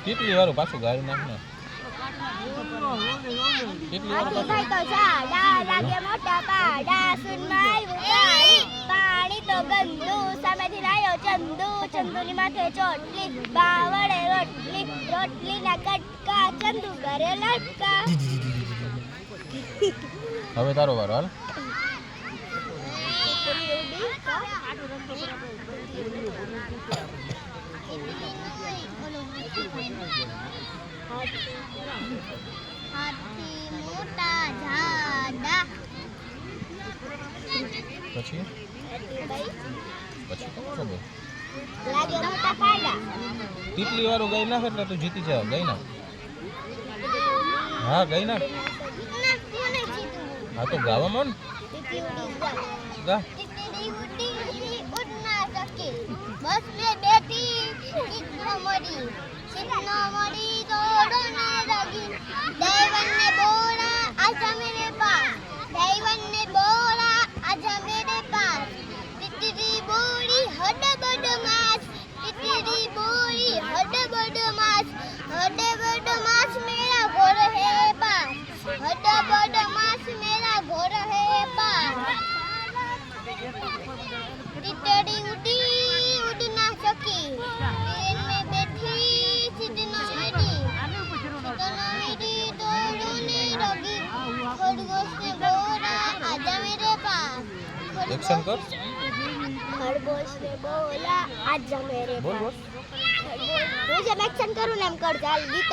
કેટલી વાર પાછું ગાળી નાખ ને કેટલી વાર થાય તો ડા લાગે મોટા પાડા સુનમાઈ પાણી તો ગંદુ સામેથી લાયો ચંદુ ચંદુની માથે ચોટલી બાવળે રોટલી રોટલીના કટકા ચંદુ કરે લટકા. હવે તારો વારો હાલ. હાથી મોટા ઝાડા પછી ખબર લાગે મોટા પાડા. કેટલી વારો ગઈ નાખ એટલે તું જીતી જા. ગઈ નાખ. હા ગઈ નાખ. હા તો ગાવામાં ગા. બસ મે બેઠી કિતનો મરી તોડો ને રગી દેવન ને બોલા આજા મેરે પાસ દેવન ને બોલા આજા મેરે પાસ તિતરી બોલી હડ બડ માસ તિતરી બોલી હડ બડ માસ મેરા ઘોર હે પાસ હડ બડ માસ મેરા ઘોર હે પાસ. टिटड़ी उड़ ना सकी ट्रेन में बैठी सीटना मेरी दौड़ने लगी खरगोश ने बोला आजा मेरे पास. એક્શન કર. खरगोश ने बोला आजा मेरे બોલ બોલ. पास. હું જેમ એક્શન કરું ને એમ કર ચાલ ગીત